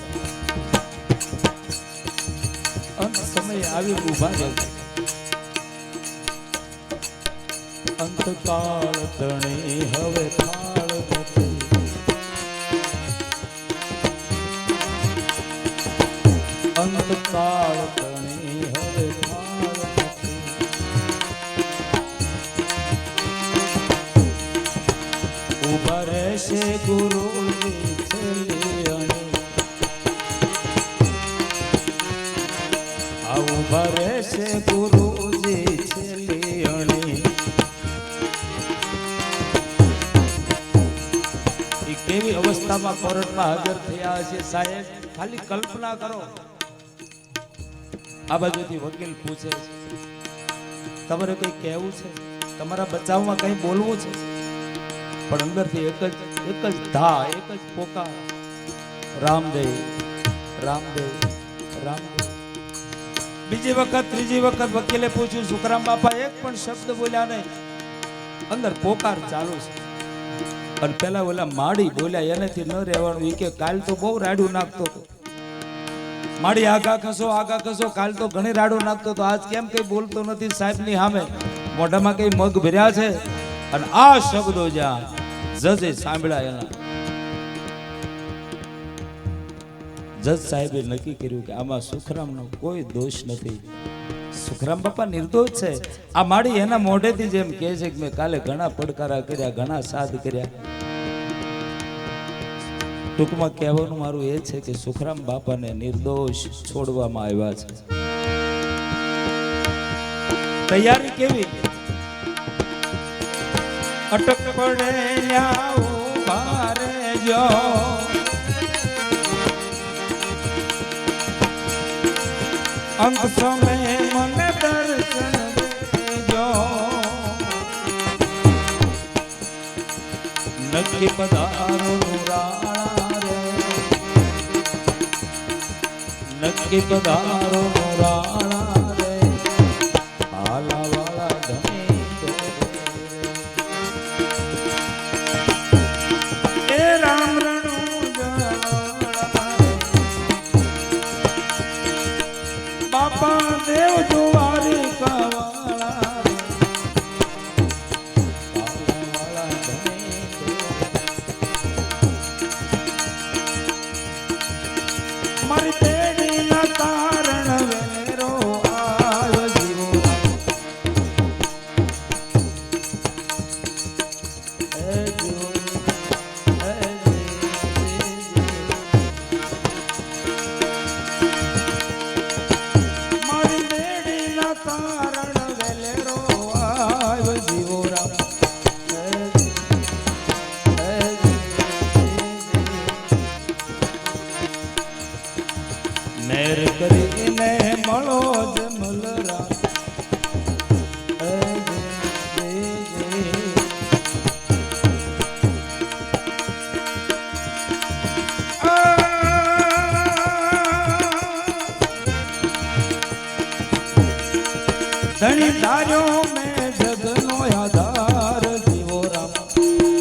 અંત સમયે આવી ઉભા રહેજો. અંતકાળ તણી હવે થાળ નથી. અંતકાળ તણી હવે થાળ નથી. ઉભા રહેશે ગુરુજી છેલ્લી અણી. આ ઉભા રહેશે ગુરુજી છેલ્લી અણી. કેવી અવસ્થામાં કોર્ટમાં હાજર થયા છે સાહેબ, ખાલી કલ્પના કરો. આ બાજુથી વકીલ પૂછે છે તમારે કઈ કહેવું છે, તમારા બચાવમાં કઈ બોલવું છે, પણ અંદરથી એક જ ધા, એક જ પોકાર, રામદેવ રામદેવ રામદેવ. બીજી વખત ત્રીજી વખત વકીલે પૂછ્યું, સુખરામ બાપા એક પણ શબ્દ બોલ્યા નહીં. અંદર પોકાર ચાલુ છે. અને પેલા ઓલા માડી બોલ્યા, એનેથી ન રહેવાનું. એ કે કાલ તો બહુ રાડું નાખતો હતો. માડી આગા ખસો, કાલ તો ઘણી રાડું નાખતો હતો, આજ કેમ કઈ બોલતો નથી સાહેબની સામે? મોઢામાં કઈ મગ ભર્યા છે? અને આ શબ્દો જ્યાં જજે સાંભળ્યા, એના જજ સાહેબે નક્કી કર્યું કે આમાં સુખરામનો કોઈ દોષ નથી. સુખરામ બાપા નિર્દોષ છે. આ માડી એના મોઢેથી જેમ કહે છે કે મેં કાલે ઘણા પડકારા કર્યા, ઘણા સાથ કર્યા. ટૂંકમાં કહેવાનું મારું એ છે કે સુખરામ બાપાને નિર્દોષ છોડવામાં આવ્યા છે. તૈયારી કેવી? અટક પડે ન્યા ઊભા રહેજો. અંત સમયે મને દર્શન દેજો. નક્કી પધારો રાણા રે, નક્કી પધારો રાણા રે. હાલા વાળા ધણી ધાર્યો મેં જગનો આધાર જીવો રામ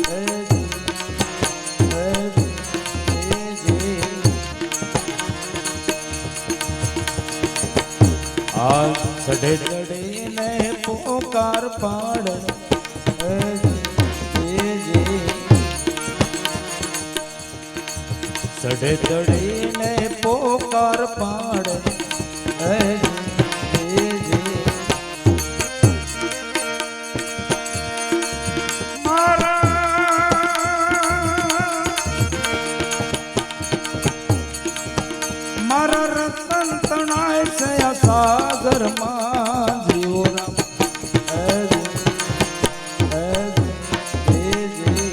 હે જી, હે જી. આ ચઢે ચઢીને પોકાર પાડે હે જી. ચઢે ચઢીને પોકાર પાડે હે જી. મારા રતન તણાય છે આ સાગરમાં જીવો રામ હે જી, હે જી.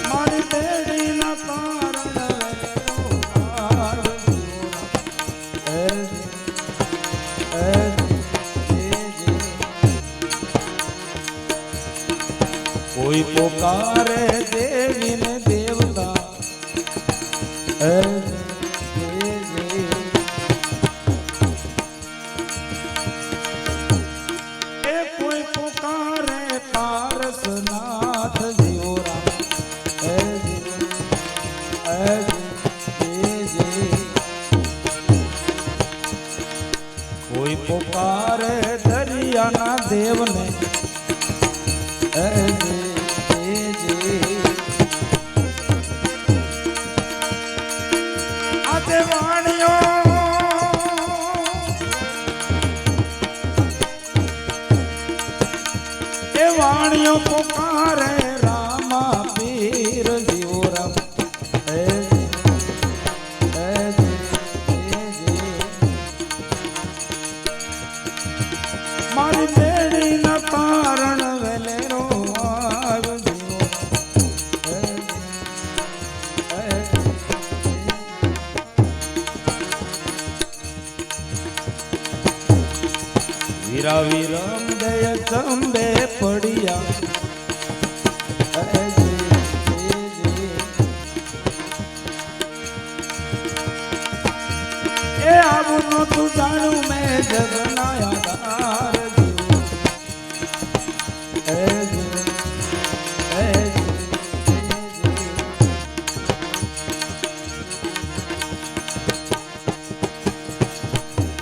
મારી બેડીના તારણ વેરો જીવો રામ હે જી. કોઈ પોકારે દેવીને દેવતા હે જી. એ કોઈ પોકારે પારસનાથ જીવો રામ હે જી, હે જી. કોઈ પોકારે દરિયાના દેવને હે જી. આજે વાણીઓ એ વાણીઓ પોકારે રામા પીર જીવો રામ હે જી, હે જી. મારી બેડીના તારણ વેલેરો આવ જીવો હે જી, વીરા વિરમ દય ચંબે પડ્યા હે જી. એ આવું નતું જાણું મેં જગના આધાર જીવો હે જી, હે જી.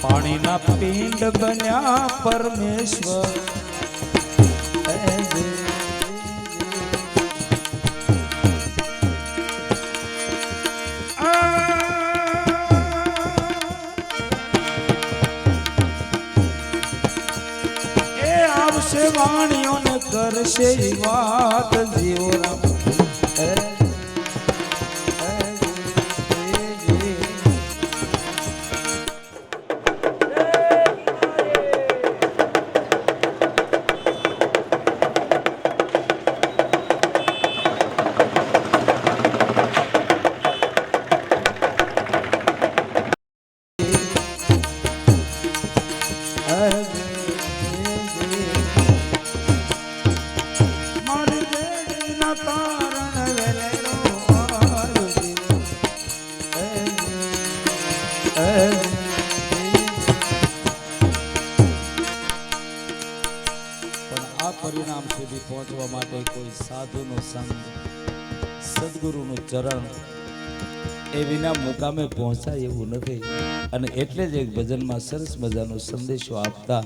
પાણીના પિંડ બન્યા પરમેશ્વર હે જી. એ આવશે વાણીઓને કરશે ઈ વાત જીવો રામ હે જી. મારી બેડીના તારણ વેલેરો આવ જીવો હે જી, હે જી. પણ આ પરિણામ સુધી પહોંચવા માટે કોઈ સાધુનો સંગ સદગુરુનું ચરણ એ વિના મુકામે પહોંચાય એવું નથી. અને એટલે જ એક ભજનમાં સરસ મજાનો સંદેશો આપતા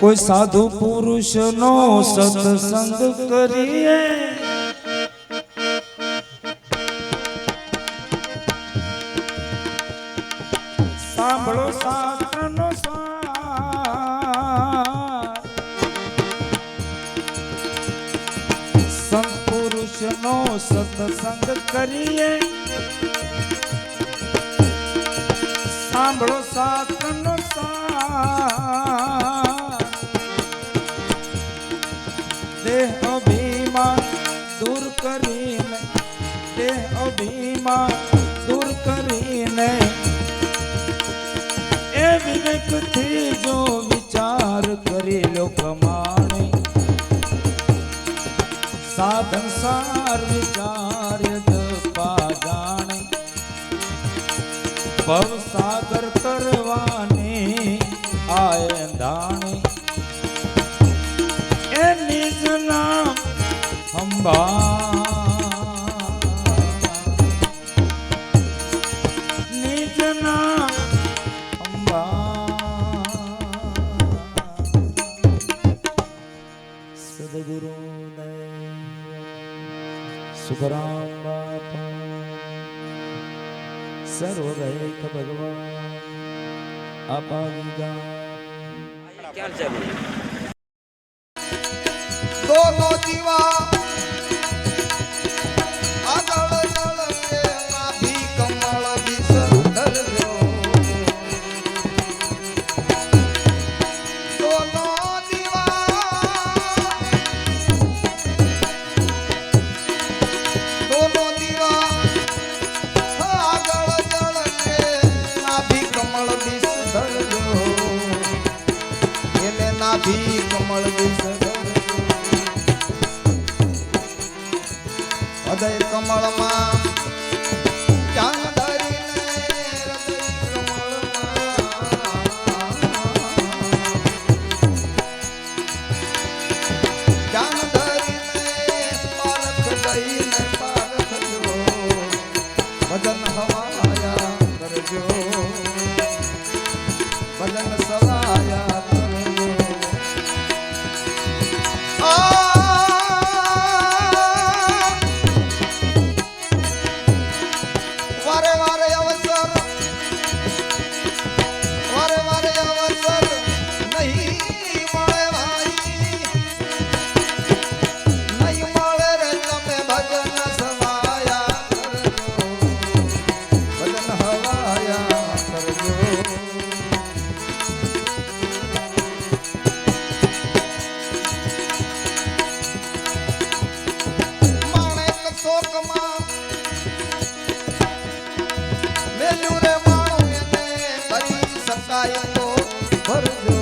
કોઈ સાધુ પુરુષનો સત્સંગ કરીએ સાંભળો શાસ્ત્રનો સાર સંત પુરુષનો સત્સંગ કરીએ સાંભળો શાસ્ત્રનો સાર દેહ અભિમાન દૂર કરીને દેહ અભિમાન દૂર કરીને એ વિવેકથી જો વિચાર કરી લો પ્રમાણે સાધન સાર વિચાર જપા જાણે ભવ સાગર તરવાની આય ધાણી એ નિજ નામ અંબા નિજ નામ અંબા સદગુરુ સુખરામ બાપા સર્વગૈક ભગવાન આપા વિદા ક્યાં ચાલુ દોનો દીવા આગળ જળકે નાભી કમળ વિસર્જ્યો દોનો દીવા આગળ જળકે નાભી કમળ વિસર્જ્યો એને નાભી કમળ વિસર્જ્યો હૃદય કમળમાં ધ્યાન ધરીને હૃદય કમળમાં ધ્યાન ધરીને પારખ દઈને પારખજો ભજન હવાયા કરજો ભજન સવાયા કરજો વારે વારે અવસર નહીં મળે ભાઈ નહીં મળે રે તમે ભજન સવાયા કરજો ભજન હવાયા કરજો માણેક શોકમાં મેલ્યું રે માણું એને ભરી શકાય તો ભરજો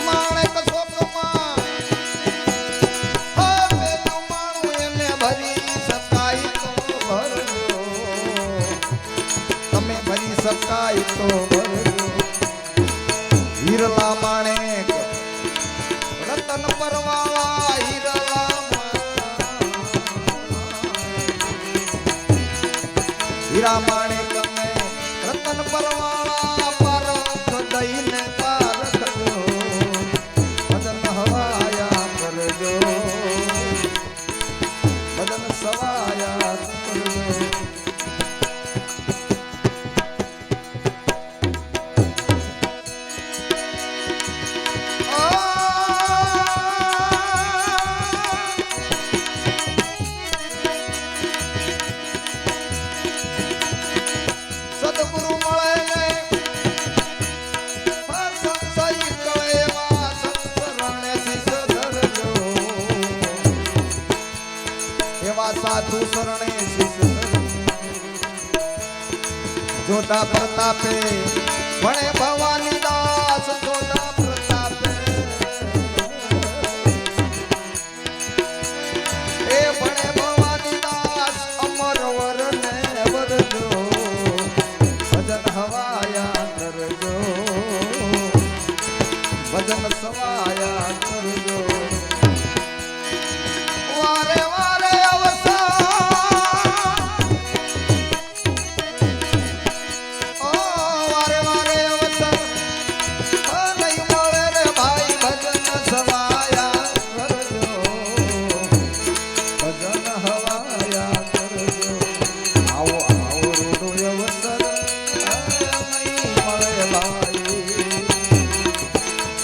માણેક શોકમાં મેલ્યું માણું એને ભરી શકાય તો ભરજો તમે ભરી શકાય તો ભરજો હીરલા માણેક રતન પરવાળા હીરલા હીરા માણેક ને રતન પરવાળા પારખ દઈને પારખજો ભજન હવાયા કરજો ભજન સવાયા કરજો સદગુરુ મળે ને સંશય કળેવા સંસરણે શીશ ધરજો એવા સાધુ શરણે શીશ ધરજો જોતા પ્રતાપે ભણે ભવાની દાસ જોતા પ્રતાપે એ ભણે ભવાની દાસ અમર વરને વરજો ભજન હવાયા કરજો ભજન સવાયા કરજો વારે વારે અવસર વારે વારે અવસર નહીં મળે રે ભાઈ ભજન સવાયા કરજો ભજન હવાયા કરજો આવો આવો રૂડો અવસર નહીં મળે ભાઈ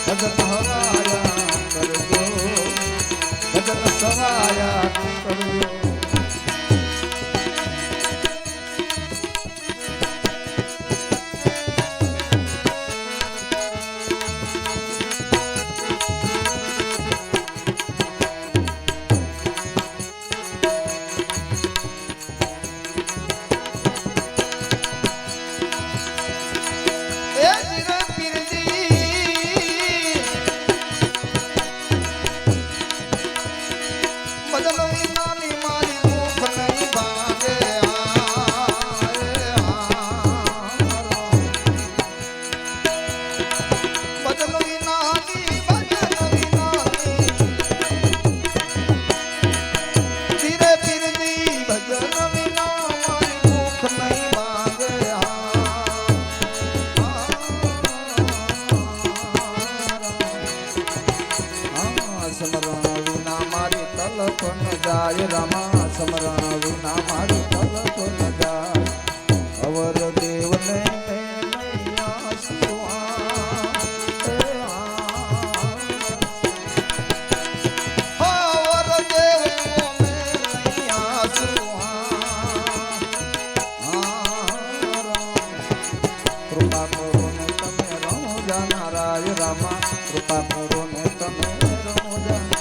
ભજન હવાયા કરજો ભજન સવાયા કરજો એ રાય રામા સમરણ વિના મારી તલપ ન જાય અવર દેવને નૈયા સુવા અવર દેવને નૈયા સુવા કૃપા કરો ને તમે રણો જાના રાય રામા કૃપા કરો ને તમે રણો જાના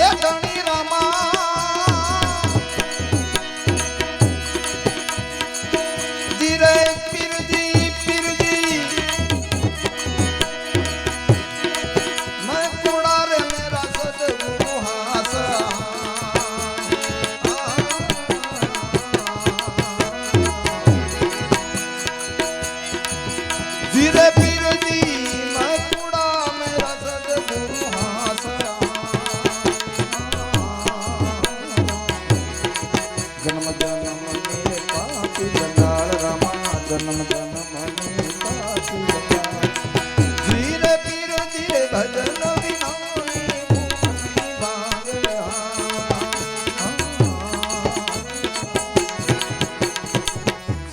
એ ધણી રામા ધીરે પીરજી પીરજી मैं कुड़ा रे मेरा सदगुरु हास धीरे पीरजी मैं कुड़ा मेरा सदगुरु हास जन्म जन्म मेरे पापी जंजाल रामा जन्म जन्म मेरे पापी जंजाल धीरे पीर धीरे भजन विनानी भूमि भागे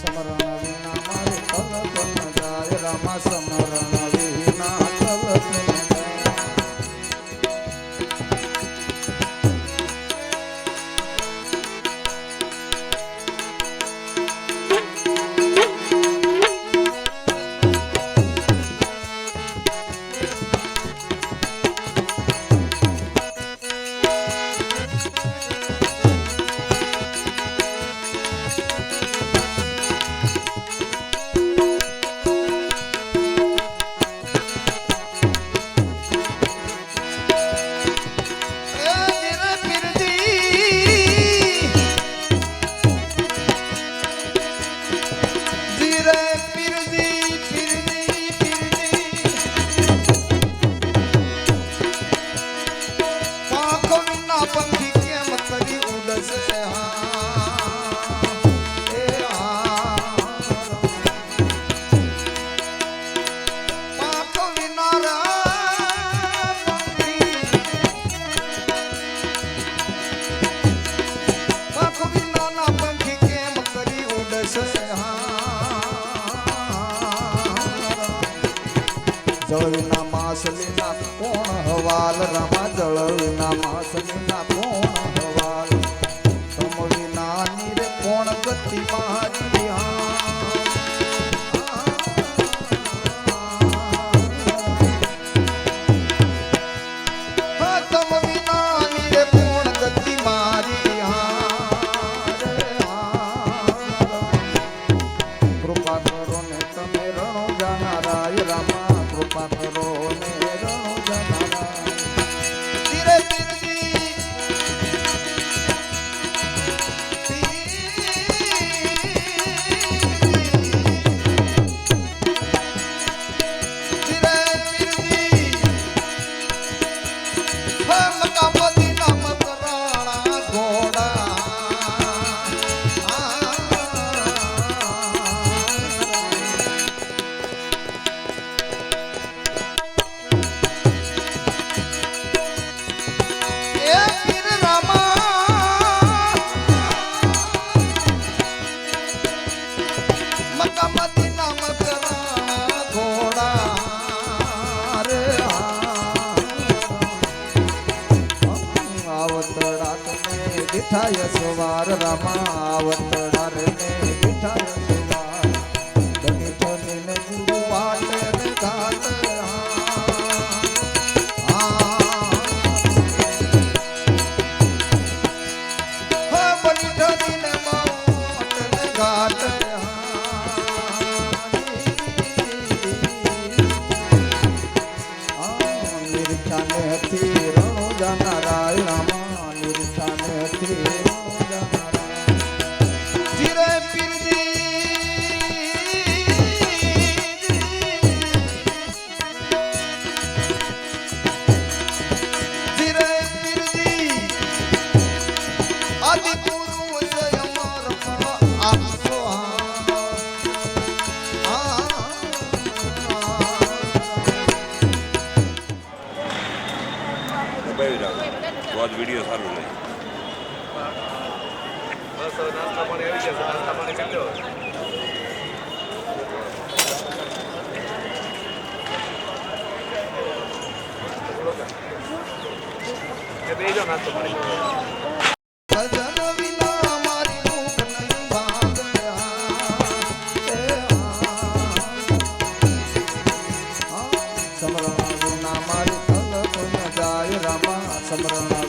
समरण विना मारे तलप न जाय रामा समरण विना तलप न जाय જળના માસલીના કોણ હવાલ રામા જળના માસલીના કોણ હવાલ તમ વિના નીરે કોણ ગતિ મારી તમ વિના નીરે કોણ ગતિ મારી કૃપા કરો ને તમે રણો જાના રાય રામા કૃપા કરો ને રણો જાના ધીરે પીરજી ધીરે પીરજી હમ કામદી નામ કરાણા ઘોડા એ પીર રામા મક્કા મદીના મકરાણા ઘોડા રે આવતડા તમે દીઠાય સવાર રામા આવતડા રે દીઠાય સવાર બની ઠોની ને ગુરુ વાટે ને ઘાટ બની ઠોની ને મોટ ને ઘાટ નિર્છાને હતી રણો જાના રાય રામા નિર્છાને હતી રણો જાના રાય ધીરે વિડીયો સારું રહે. ભજન વિના મારી ભૂખ નહીં ભાગે. સ્મરણ વિના મારી તલપ ન જાય રામા. સ્મરણ